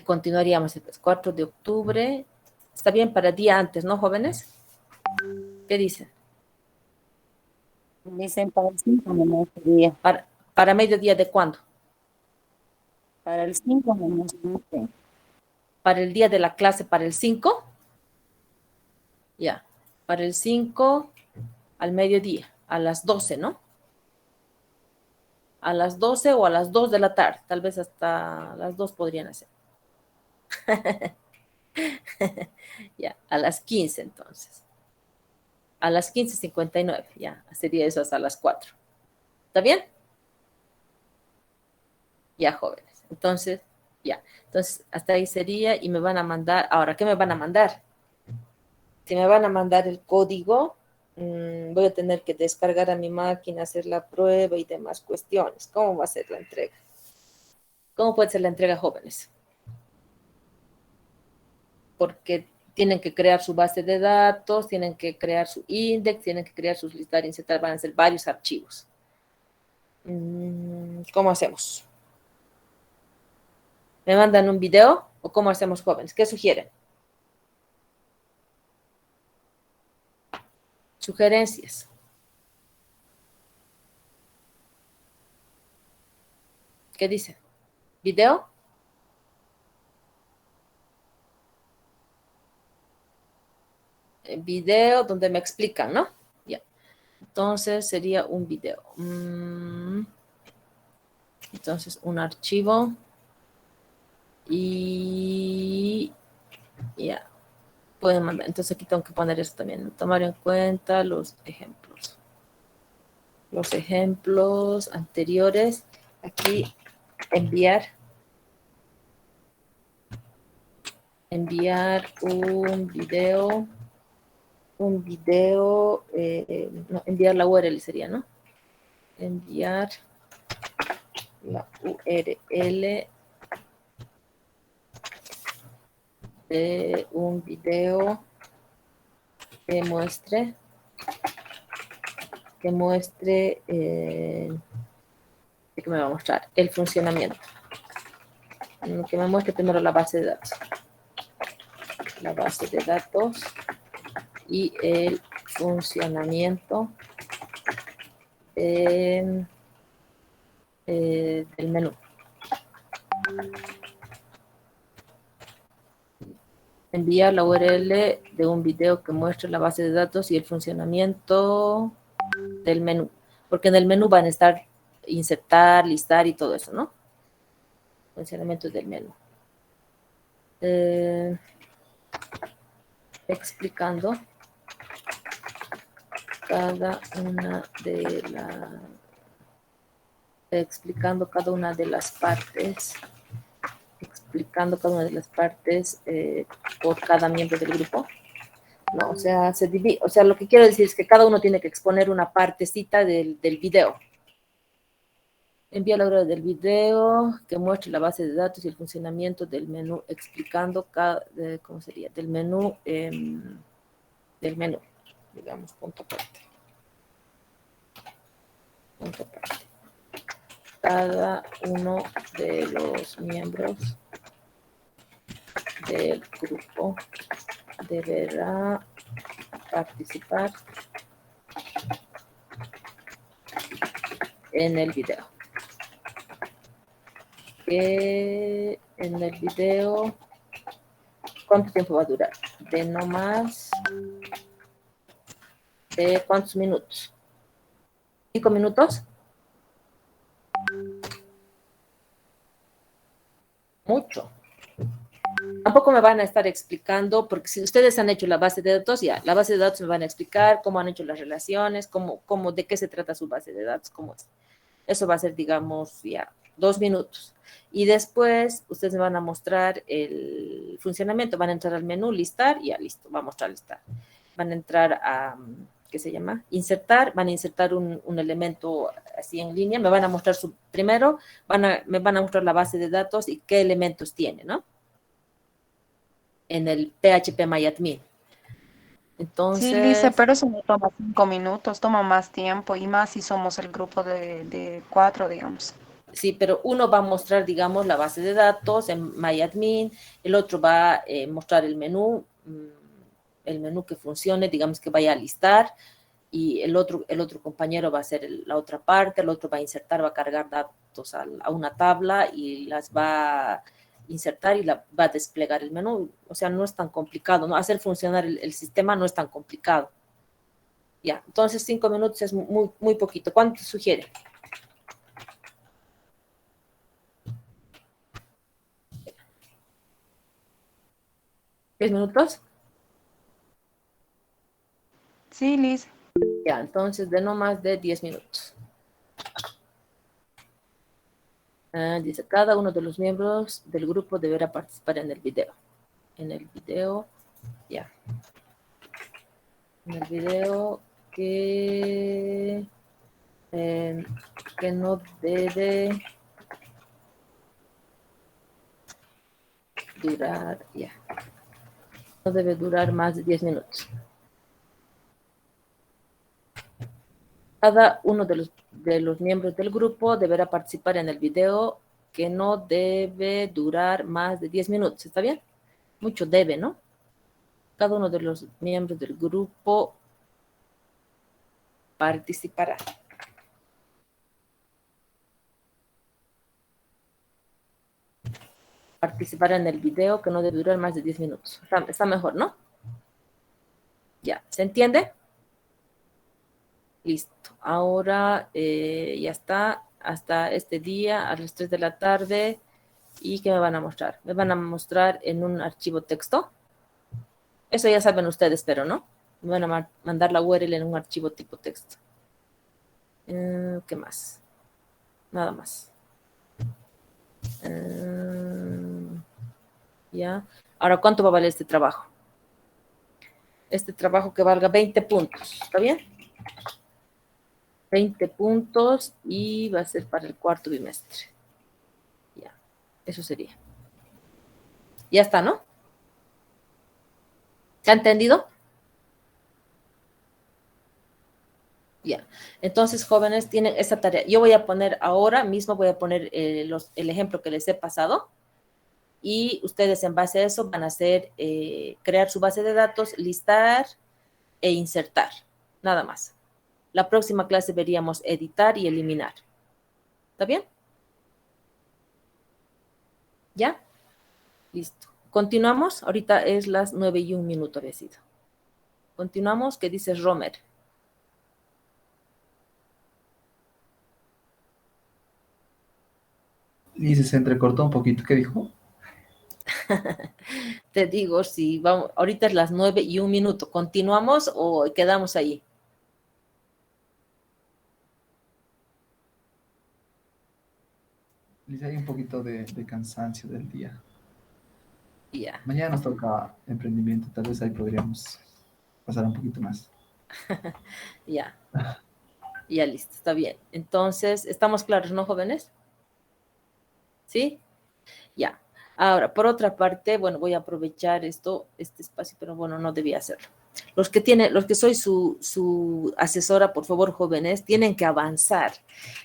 continuaríamos el 4 de octubre. ¿Está bien para el día antes, no, jóvenes? ¿Qué dicen? Dicen para el 5 menos día. ¿Para mediodía de cuándo? Para el 5 menos 20. ¿Para el día de la clase, para el 5? Ya. Para el 5 al mediodía, a las 12, ¿no? A las 12 o a las 2 de la tarde. Tal vez hasta las 2 podrían hacer. Ya, a las 15 entonces. A las 15:59, ya, sería eso hasta las 4. ¿Está bien? Ya, jóvenes. Entonces, ya. Entonces, hasta ahí sería y me van a mandar. Ahora, ¿qué me van a mandar? Si me van a mandar el código, voy a tener que descargar a mi máquina, hacer la prueba y demás cuestiones. ¿Cómo va a ser la entrega? ¿Cómo puede ser la entrega, jóvenes? Porque tienen que crear su base de datos, tienen que crear su index, tienen que crear sus listas, etc. Van a ser varios archivos. ¿Cómo hacemos? ¿Me mandan un video o cómo hacemos, jóvenes? ¿Qué sugieren? Sugerencias. ¿Qué dicen? ¿Video? Video donde me explican, ¿no? Ya. Entonces sería un video. Entonces un archivo y ya. Pueden mandar. Entonces aquí tengo que poner esto también. Tomar en cuenta los ejemplos. Los ejemplos anteriores. Aquí enviar un video. No, enviar la URL sería, ¿no? Enviar la URL de un video que muestre ¿qué me va a mostrar? El funcionamiento. Que me muestre primero la base de datos. La base de datos y el funcionamiento del menú. Enviar la URL de un video que muestre la base de datos y el funcionamiento del menú. Porque en el menú van a estar insertar, listar y todo eso, ¿no? Funcionamiento del menú. Explicando cada una de las partes. Explicando cada una de las partes por cada miembro del grupo. No, o sea, se divide, o sea, lo que quiero decir es que cada uno tiene que exponer una partecita del video. Envía la hora del video que muestre la base de datos y el funcionamiento del menú, explicando ¿cómo sería? Del menú, digamos, punto aparte. Punto aparte. Cada uno de los miembros del grupo deberá participar en el video. En el video, ¿cuánto tiempo va a durar? De no más de ¿cuántos minutos? ¿5 minutos? mucho. Tampoco me van a estar explicando, porque si ustedes han hecho la base de datos, ya, la base de datos me van a explicar cómo han hecho las relaciones, de qué se trata su base de datos, cómo es. Eso va a ser, digamos, ya 2 minutos. Y después ustedes me van a mostrar el funcionamiento, van a entrar al menú, listar, y ya listo, va a mostrar listar. Van a entrar a, ¿qué se llama? Insertar, van a insertar un elemento así en línea, me van a mostrar primero, me van a mostrar la base de datos y qué elementos tiene, ¿no? En el PHP MyAdmin. Entonces, Sí, Lice, pero eso no toma 5 minutos, toma más tiempo y más si somos el grupo de 4, digamos. sí, pero uno va a mostrar, digamos, la base de datos en MyAdmin, el otro va a mostrar el menú que funcione, digamos que vaya a listar, y el otro compañero va a hacer la otra parte, el otro va a insertar, va a cargar datos a una tabla y las va a insertar y va a desplegar el menú. O sea, no es tan complicado, ¿no? Hacer funcionar el sistema no es tan complicado. Ya, entonces 5 minutos es muy, muy poquito. ¿Cuánto sugiere? ¿10 minutos? Sí, Liz. Ya, entonces de no más de 10 minutos. Dice, cada uno de los miembros del grupo deberá participar en el video. En el video, ya. En el video que no debe durar, ya. No debe durar más de 10 minutos. Cada uno de los miembros del grupo deberá participar en el video que no debe durar más de 10 minutos. ¿Está bien? Mucho debe, ¿no? Cada uno de los miembros del grupo participará. Participará en el video que no debe durar más de 10 minutos. Está mejor, ¿no? Ya, ¿se entiende? Listo. Ahora ya está. Hasta este día, a las 3 de la tarde. ¿Y qué me van a mostrar? Me van a mostrar en un archivo texto. Eso ya saben ustedes, pero ¿no? Me van a mandar la URL en un archivo tipo texto. ¿Qué más? Nada más. Ya. Ahora, ¿cuánto va a valer este trabajo? Este trabajo que valga 20 puntos. ¿Está bien? 20 puntos y va a ser para el 4º bimestre. Ya. Eso sería. Ya está, ¿no? ¿Se ha entendido? Ya. Entonces, jóvenes, tienen esa tarea. Yo voy a poner ahora mismo, voy a poner el ejemplo que les he pasado y ustedes en base a eso van a hacer, crear su base de datos, listar e insertar. Nada más. La próxima clase veríamos editar y eliminar. ¿Está bien? ¿Ya? Listo. Continuamos. Ahorita es las 9:01 había sido. Continuamos. ¿Qué dice Romer? Lice, se entrecortó un poquito. ¿Qué dijo? Te digo, si vamos, ahorita es las 9:01. ¿Continuamos o quedamos ahí? Lice, hay un poquito de cansancio del día. Ya. Mañana nos toca emprendimiento. Tal vez ahí podríamos pasar un poquito más. Ya. Ya listo, está bien. Entonces, ¿estamos claros, no, jóvenes? ¿Sí? Ya. Ahora, por otra parte, bueno, voy a aprovechar este espacio, pero bueno, no debía hacerlo. Los que soy su asesora, por favor, jóvenes, tienen que avanzar.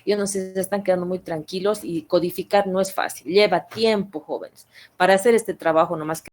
Yo no sé si se están quedando muy tranquilos y codificar no es fácil. Lleva tiempo, jóvenes. Para hacer este trabajo, nomás que